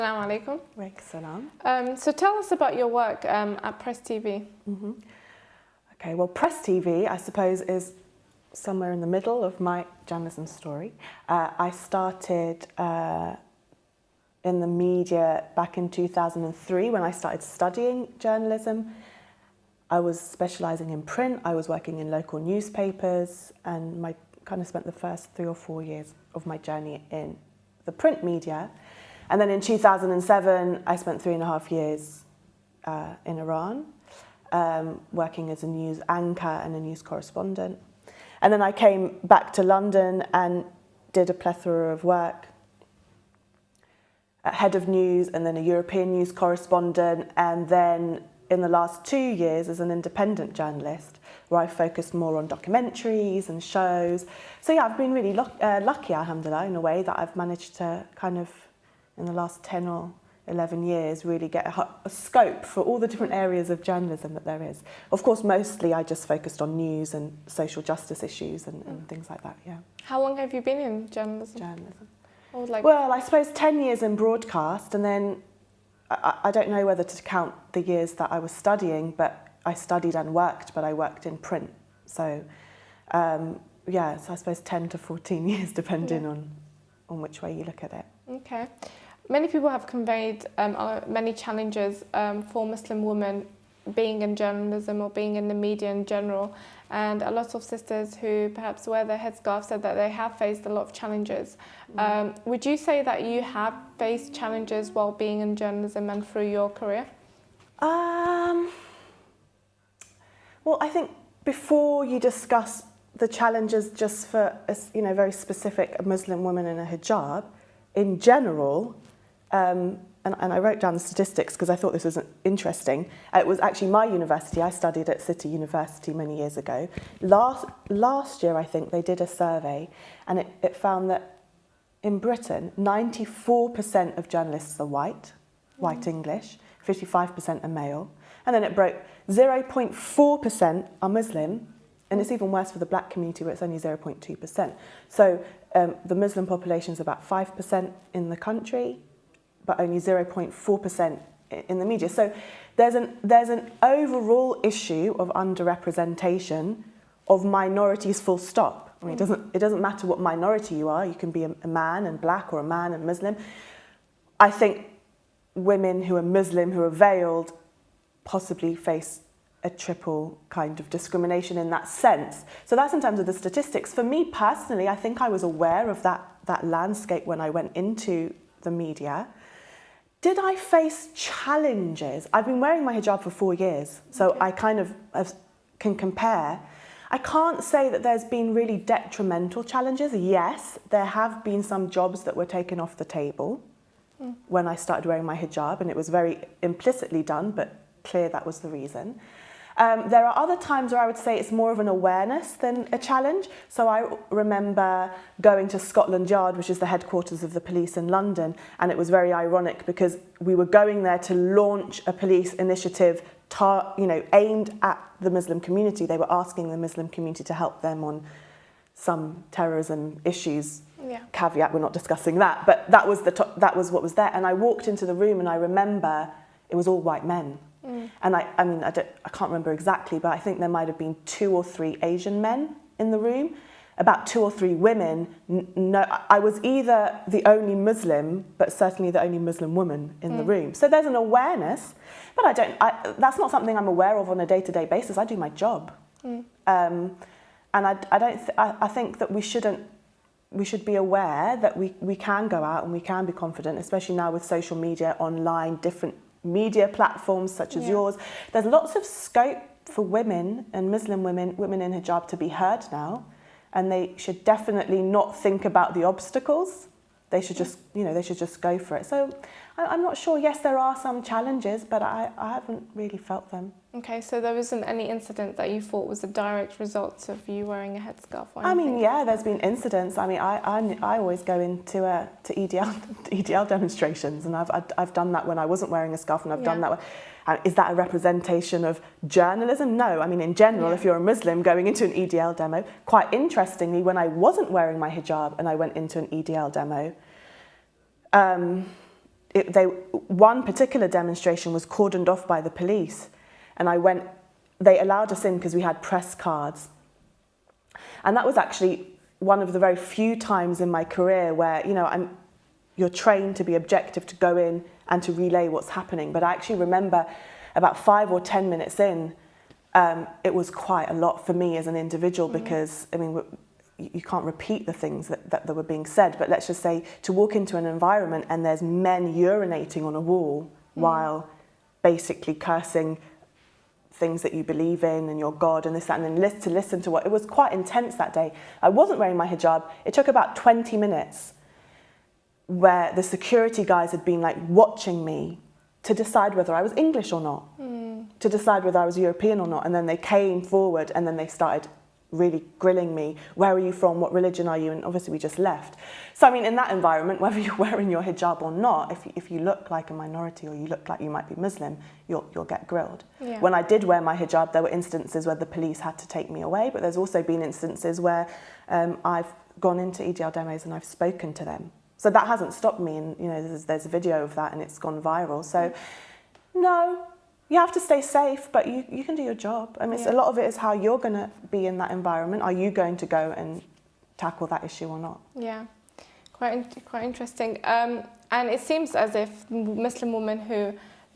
Assalamu alaikum. Salam. So tell us about your work at Press TV. Okay, well, Press TV, I suppose, is somewhere in the middle of my journalism story. I started in the media back in 2003 when I started studying journalism. I was specialising in print, I was working in local newspapers, and I kind of spent the first 3 or 4 years of my journey in the print media. And then in 2007, I spent 3.5 years in Iran, working as a news anchor and a news correspondent. And then I came back to London and did a plethora of work. Head of news, and then a European news correspondent, and then in the last 2 years as an independent journalist, where I focused more on documentaries and shows. So yeah, I've been really lucky, alhamdulillah, in a way that I've managed to kind of, in the last 10 or 11 years, really get a scope for all the different areas of journalism that there is. Of course, mostly I just focused on news and social justice issues and things like that, yeah. How long have you been in journalism? Well, I suppose 10 years in broadcast, and then I don't know whether to count the years that I was studying, but I studied and worked, but I worked in print. So, yeah, so I suppose 10 to 14 years, depending on which way you look at it. Okay. Many people have conveyed many challenges for Muslim women being in journalism or being in the media in general, and a lot of sisters who perhaps wear their headscarf said that they have faced a lot of challenges. Would you say that you have faced challenges while being in journalism and through your career? Well, I think before you discuss the challenges just for a very specific Muslim woman in a hijab, in general, and I wrote down the statistics because I thought this was interesting. It was actually my university. I studied at City University many years ago. Last year, I think, they did a survey, and it found that in Britain, 94% of journalists are white English, 55% are male, and then it broke 0.4% are Muslim, and it's even worse for the black community where it's only 0.2%. So the Muslim population is about 5% in the country, but only 0.4% in the media. So there's an overall issue of underrepresentation of minorities, full stop. I mean, it doesn't matter what minority you are. You can be a man and black, or a man and Muslim. I think women who are Muslim, who are veiled, possibly face a triple kind of discrimination in that sense. So that's in terms of the statistics. For me personally, I think I was aware of that landscape when I went into the media. Did I face challenges? I've been wearing my hijab for 4 years, so I kind of can compare. I can't say that there's been really detrimental challenges. Yes, there have been some jobs that were taken off the table when I started wearing my hijab, and it was very implicitly done, but clear that was the reason. There are other times where I would say it's more of an awareness than a challenge. So I remember going to Scotland Yard, which is the headquarters of the police in London, and it was very ironic because we were going there to launch a police initiative aimed at the Muslim community. They were asking the Muslim community to help them on some terrorism issues. Yeah. Caveat, we're not discussing that, but that was what was there. And I walked into the room and I remember it was all white men. And I can't remember exactly, but I think there might have been 2 or 3 Asian men in the room, about 2 or 3 women. No, I was either the only Muslim, but certainly the only Muslim woman in the room. So there's an awareness, but that's not something I'm aware of on a day-to-day basis. I do my job. And I think that we should be aware that we can go out and we can be confident, especially now with social media, online, different media platforms such as yours. There's lots of scope for women and Muslim women in hijab to be heard now, and they should definitely not think about the obstacles. They should just go for it. So I'm not sure. Yes, there are some challenges, but I haven't really felt them. Okay, so there isn't any incident that you thought was a direct result of you wearing a headscarf or anything? I mean, yeah, there's been incidents. I mean, I always go into to EDL demonstrations, and I've done that when I wasn't wearing a scarf, and I've done that. Is that a representation of journalism? No. I mean, in general, if you're a Muslim going into an EDL demo, quite interestingly, when I wasn't wearing my hijab and I went into an EDL demo, one particular demonstration was cordoned off by the police, and they allowed us in because we had press cards. And that was actually one of the very few times in my career where, you know, you're trained to be objective, to go in and to relay what's happening. But I actually remember about 5 or 10 minutes in, it was quite a lot for me as an individual, because, I mean, you can't repeat the things that were being said, but let's just say to walk into an environment and there's men urinating on a wall while basically cursing things that you believe in and your God and this, that, and then to listen to what, it was quite intense that day. I wasn't wearing my hijab. It took about 20 minutes where the security guys had been like watching me to decide whether I was English or not, to decide whether I was European or not. And then they came forward and then they started really grilling me. Where are you from? What religion are you? And obviously we just left. So, I mean, in that environment, whether you're wearing your hijab or not, if you look like a minority or you look like you might be Muslim, you'll get grilled. Yeah. When I did wear my hijab, there were instances where the police had to take me away, but there's also been instances where I've gone into EDL demos and I've spoken to them. So that hasn't stopped me, and you know, there's a video of that and it's gone viral. So, no. You have to stay safe, but you can do your job. I mean, a lot of it is how you're going to be in that environment. Are you going to go and tackle that issue or not? Yeah, quite interesting. And it seems as if Muslim women who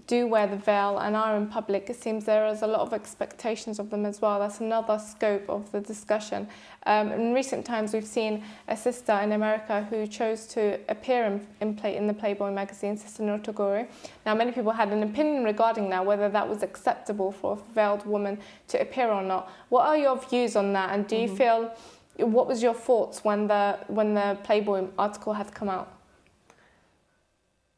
do wear the veil and are in public, it seems there is a lot of expectations of them as well. That's another scope of the discussion. In recent times, we've seen a sister in America who chose to appear in the Playboy magazine, Sister Noor Tagouri. Now, many people had an opinion regarding that, whether that was acceptable for a veiled woman to appear or not. What are your views on that? And do you feel, what was your thoughts when the Playboy article had come out?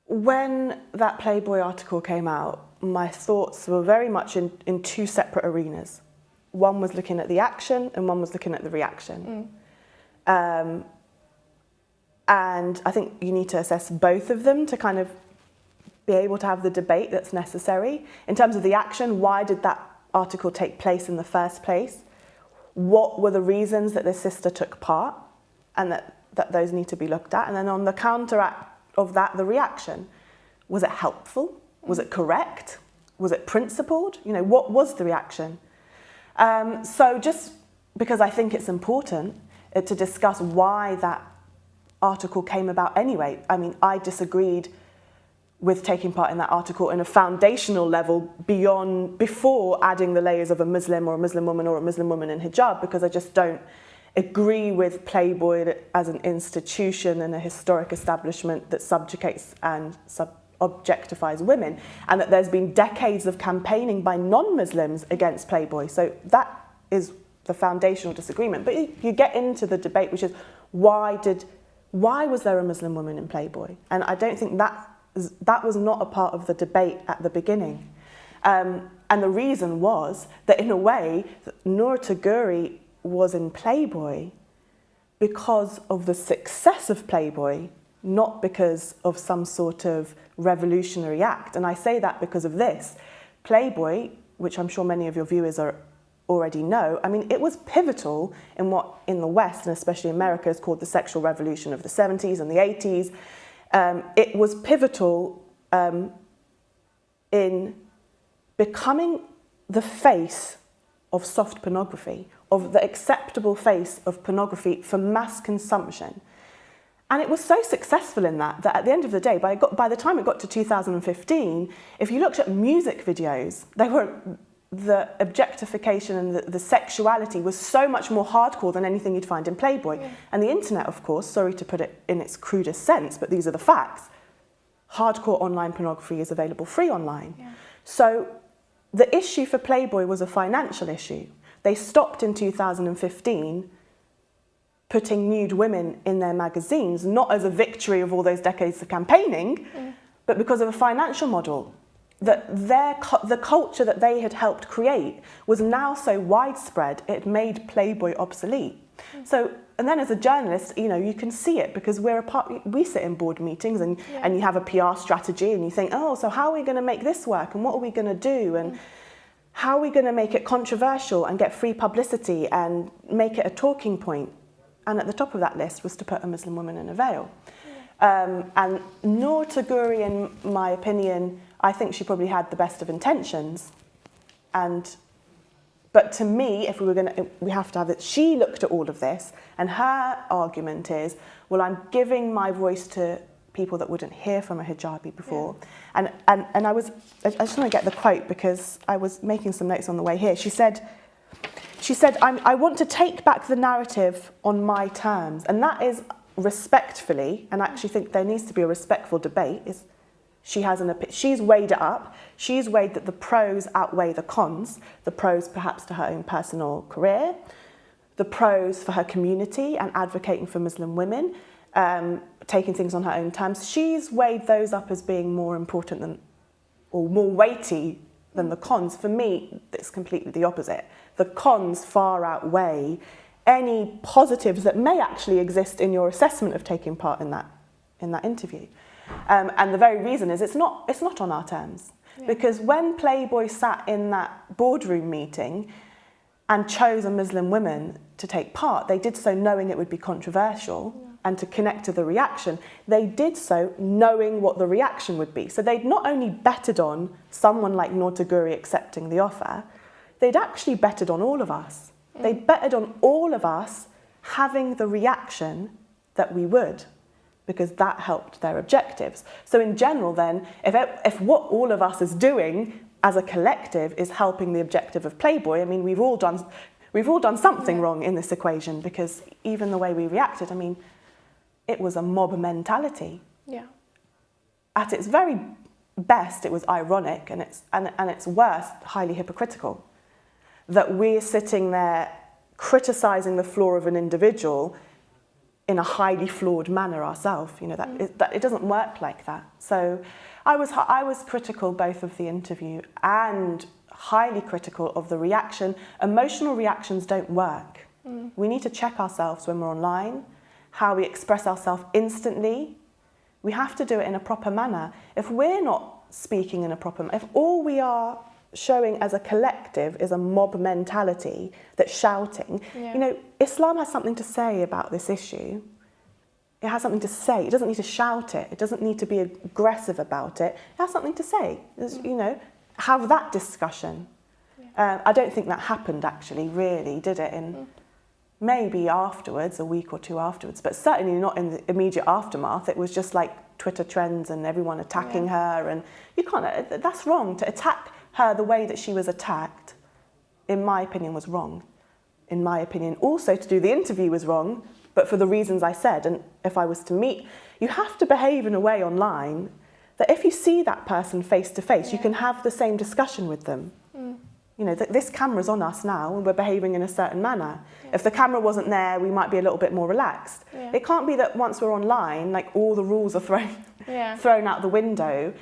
When that Playboy article came out, my thoughts were very much in two separate arenas. One was looking at the action and one was looking at the reaction. And I think you need to assess both of them to kind of be able to have the debate that's necessary. In terms of the action, why did that article take place in the first place? What were the reasons that this sister took part? And that those need to be looked at. And then on the counteract of that, the reaction. Was it helpful? Was it correct? Was it principled? You know, what was the reaction? So just because I think it's important to discuss why that article came about anyway. I mean, I disagreed with taking part in that article in a foundational level before adding the layers of a Muslim or a Muslim woman or a Muslim woman in hijab, because I just don't agree with Playboy as an institution and a historic establishment that subjugates and objectifies women, and that there's been decades of campaigning by non-Muslims against Playboy. So that is the foundational disagreement. But you get into the debate, which is why was there a Muslim woman in Playboy? And I don't think that was not a part of the debate at the beginning. And the reason was that, in a way, Noor Tagouri was in Playboy because of the success of Playboy, not because of some sort of revolutionary act. And I say that because of this. Playboy, which I'm sure many of your viewers already know, I mean, it was pivotal in what in the West, and especially America, is called the sexual revolution of the 70s and the 80s. It was pivotal in becoming the face of soft pornography, of the acceptable face of pornography for mass consumption. And it was so successful in that at the end of the day, by the time it got to 2015, if you looked at music videos, the objectification and the sexuality was so much more hardcore than anything you'd find in Playboy. Yeah. And the internet, of course, sorry to put it in its crudest sense, but these are the facts. Hardcore online pornography is available free online. Yeah. So the issue for Playboy was a financial issue. They stopped in 2015 putting nude women in their magazines, not as a victory of all those decades of campaigning, but because of a financial model. That the culture that they had helped create was now so widespread, it made Playboy obsolete. So, and then as a journalist, you know, you can see it because we sit in board meetings and you have a PR strategy and you think, oh, so how are we going to make this work and what are we going to do and how are we going to make it controversial and get free publicity and make it a talking point? And at the top of that list was to put a Muslim woman in a veil. And Noor Tagouri, in my opinion, I think she probably had the best of intentions. But to me, if we have to have it, she looked at all of this, and her argument is, well, I'm giving my voice to people that wouldn't hear from a hijabi before. Yeah. And I just want to get the quote because I was making some notes on the way here. She said, I want to take back the narrative on my terms. And that is respectfully, and I actually think there needs to be a respectful debate, is she's weighed it up. She's weighed that the pros outweigh the cons, the pros perhaps to her own personal career, the pros for her community and advocating for Muslim women, taking things on her own terms. She's weighed those up as being more important than, or more weighty than the cons. For me, it's completely the opposite. The cons far outweigh any positives that may actually exist in your assessment of taking part in that interview. And the very reason is it's not on our terms. Yeah. Because when Playboy sat in that boardroom meeting and chose a Muslim woman to take part, they did so knowing it would be controversial. Yeah. And to connect to the reaction, they did so knowing what the reaction would be. So they'd not only betted on someone like Noor Tagouri accepting the offer, they'd actually betted on all of us. They'd betted on all of us having the reaction that we would, because that helped their objectives. So in general then, if what all of us is doing as a collective is helping the objective of Playboy, I mean, we've all done something wrong in this equation, because even the way we reacted, I mean, it was a mob mentality. Yeah. At its very best, it was ironic, and its worst, highly hypocritical. That we're sitting there criticising the flaw of an individual in a highly flawed manner ourselves. You know, that it doesn't work like that. So I was critical both of the interview and highly critical of the reaction. Emotional reactions don't work. We need to check ourselves when we're online, how we express ourselves instantly. We have to do it in a proper manner. If we're not speaking in a proper manner, if all we are showing as a collective is a mob mentality that's shouting. Yeah. You know, Islam has something to say about this issue. It has something to say. It doesn't need to shout it. It doesn't need to be aggressive about it. It has something to say. You know, have that discussion. Yeah. I don't think that happened actually, really, did it? Maybe afterwards, a week or two afterwards, but certainly not in the immediate aftermath. It was just like Twitter trends and everyone attacking her, and you can't. That's wrong. To attack her the way that she was attacked, in my opinion, was wrong. In my opinion, also to do the interview was wrong, but for the reasons I said. And if I was to meet, you have to behave in a way online that if you see that person face to face, you can have the same discussion with them. You know, this camera's on us now and we're behaving in a certain manner. Yeah. If the camera wasn't there, we might be a little bit more relaxed. Yeah. It can't be that once we're online, like all the rules are thrown out the window,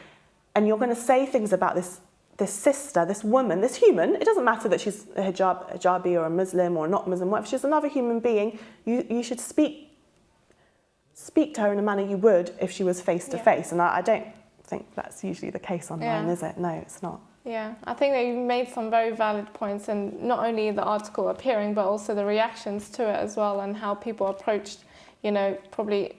and you're going to say things about this sister, this woman, this human. It doesn't matter that she's a hijabi or a Muslim or not Muslim. If she's another human being, you should speak to her in a manner you would if she was face to face. And I don't think that's usually the case online, is it? No, it's not. Yeah, I think that you made some very valid points, and not only the article appearing, but also the reactions to it as well, and how people approached, you know, probably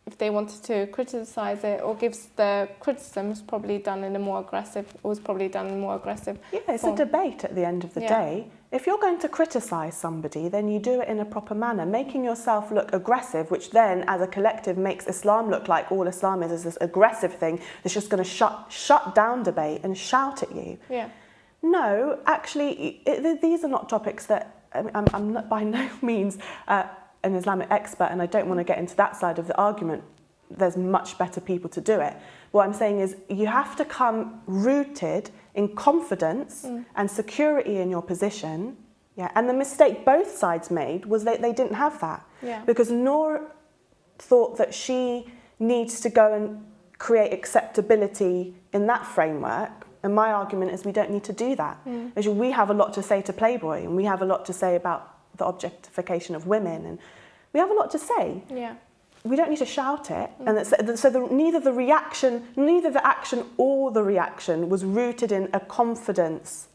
if they wanted to criticise it or gives the criticism was probably done in a more aggressive, Yeah, it's form. A debate at the end of the day. If you're going to criticise somebody, then you do it in a proper manner, making yourself look aggressive, which then, as a collective, makes Islam look like all Islam is this aggressive thing that's just going to shut down debate and shout at you. Yeah. No, actually, these are not topics that I'm not by no means an Islamic expert, and I don't want to get into that side of the argument. There's much better people to do it. What I'm saying is you have to come rooted in confidence and security in your position. Yeah, and the mistake both sides made was they didn't have that. Yeah. Because Noor thought that she needs to go and create acceptability in that framework. And my argument is we don't need to do that. Because we have a lot to say to Playboy, and we have a lot to say about the objectification of women, and we have a lot to say. Yeah. We don't need to shout it, and so neither the action or the reaction was rooted in a confidence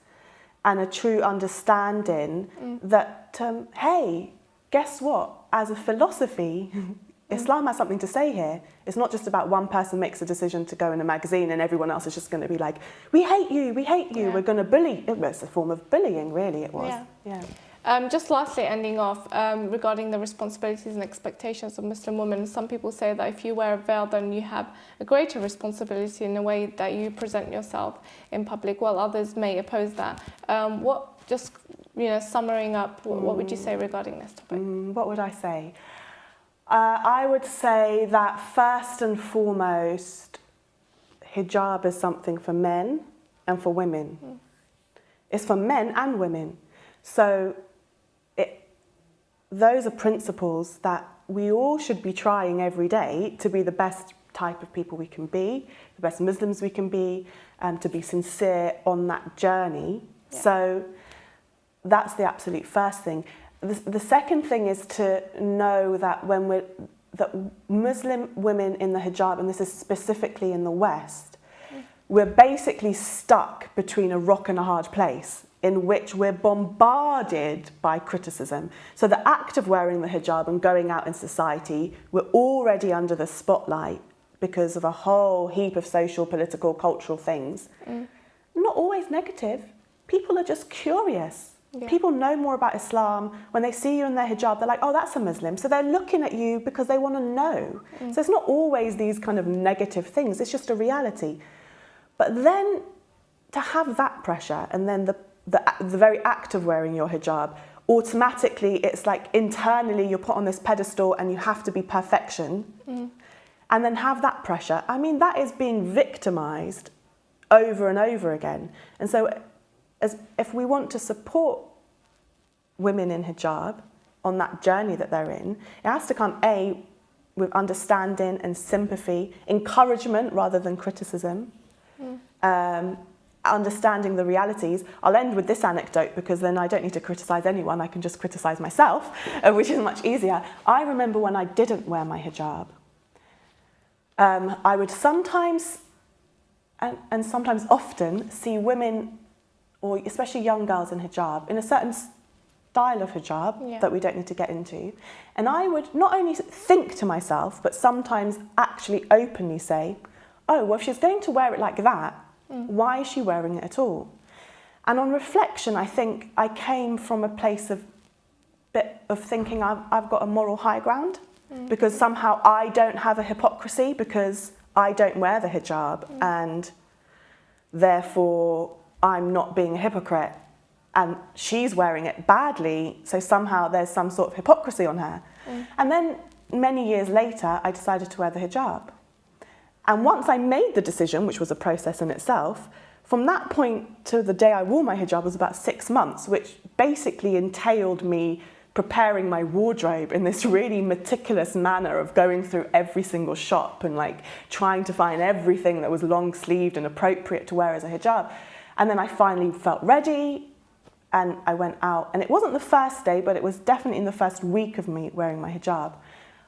and a true understanding that, hey, guess what? As a philosophy, Islam has something to say here. It's not just about one person makes a decision to go in a magazine and everyone else is just going to be like, we hate you, we're going to bully. It's a form of bullying, really, it was. Yeah. Just lastly, ending off, regarding the responsibilities and expectations of Muslim women, some people say that if you wear a veil, then you have a greater responsibility in the way that you present yourself in public, while others may oppose that. Summaring up, what would you say regarding this topic? What would I say? I would say that first and foremost, hijab is something for men and for women. It's for men and women. So those are principles that we all should be trying every day to be the best type of people we can be, the best Muslims we can be, and to be sincere on that journey. Yeah. So that's the absolute first thing. The second thing is to know that that Muslim women in the hijab, and this is specifically in the West, we're basically stuck between a rock and a hard place, in which we're bombarded by criticism. So the act of wearing the hijab and going out in society, we're already under the spotlight because of a whole heap of social, political, cultural things. Not always negative. People are just curious. Yeah. People know more about Islam. When they see you in their hijab, they're like, oh, that's a Muslim. So they're looking at you because they want to know. So it's not always these kind of negative things. It's just a reality. But then to have that pressure and then the very act of wearing your hijab, automatically it's like internally you're put on this pedestal and you have to be perfection. And then have that pressure. I mean, that is being victimized over and over again. And so if we want to support women in hijab on that journey that they're in, it has to come, A, with understanding and sympathy, encouragement rather than criticism, understanding the realities. I'll end with this anecdote because then I don't need to criticize anyone, I can just criticize myself, which is much easier. I remember when I didn't wear my hijab. I would sometimes, and sometimes often, see women, or especially young girls in hijab, in a certain style of hijab that we don't need to get into. And I would not only think to myself, but sometimes actually openly say, oh, well, if she's going to wear it like that, why is she wearing it at all? And on reflection, I think I came from a place of thinking I've got a moral high ground, because somehow I don't have a hypocrisy because I don't wear the hijab, and therefore I'm not being a hypocrite, and she's wearing it badly, so somehow there's some sort of hypocrisy on her. And then many years later, I decided to wear the hijab. And once I made the decision, which was a process in itself, from that point to the day I wore my hijab was about 6 months, which basically entailed me preparing my wardrobe in this really meticulous manner of going through every single shop and like trying to find everything that was long sleeved and appropriate to wear as a hijab. And then I finally felt ready and I went out, and it wasn't the first day, but it was definitely in the first week of me wearing my hijab.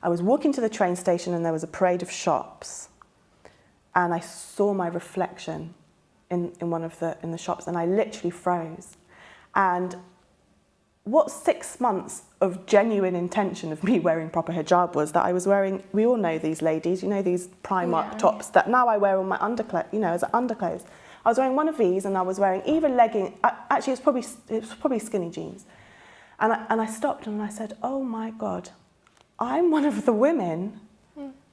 I was walking to the train station and there was a parade of shops, and I saw my reflection in the shops, and I literally froze. And what 6 months of genuine intention of me wearing proper hijab was that I was wearing, we all know these ladies, you know, these Primark tops that now I wear on my underclothes, you know, as underclothes. I was wearing one of these, and I was wearing even leggings. Actually, it was probably skinny jeans. And I stopped and I said, oh my God, I'm one of the women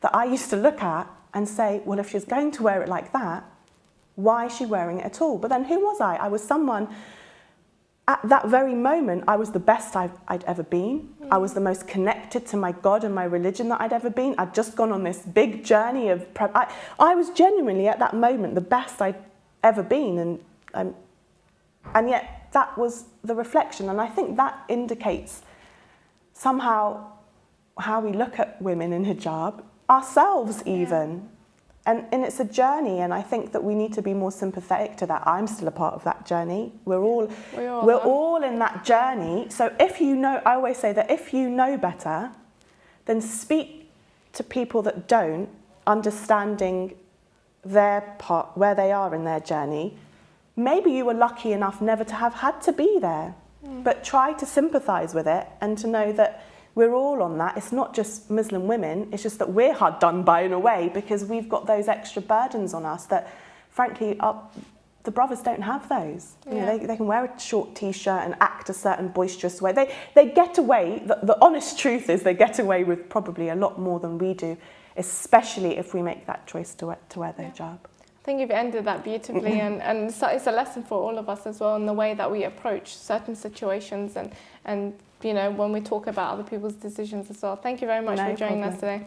that I used to look at and say, well, if she's going to wear it like that, why is she wearing it at all? But then who was I? I was someone, at that very moment, I was the best I'd ever been. I was the most connected to my God and my religion that I'd ever been. I'd just gone on this big journey of, I was genuinely at that moment the best I'd ever been. And yet that was the reflection. And I think that indicates somehow how we look at women in hijab, ourselves even. And it's a journey, and I think that we need to be more sympathetic to that. I'm still a part of that journey. We're all in that journey. So if you know, I always say that if you know better, then speak to people that don't, understanding their part, where they are in their journey. Maybe you were lucky enough never to have had to be there, but try to sympathise with it and to know that we're all on that. It's not just Muslim women, it's just that we're hard done by in a way because we've got those extra burdens on us that, frankly, the brothers don't have those. You know, they can wear a short t-shirt and act a certain boisterous way. They get away, the honest truth is they get away with probably a lot more than we do, especially if we make that choice to wear the hijab. I think you've ended that beautifully, and so it's a lesson for all of us as well in the way that we approach certain situations and you know, when we talk about other people's decisions as well. Thank you very much for joining us today.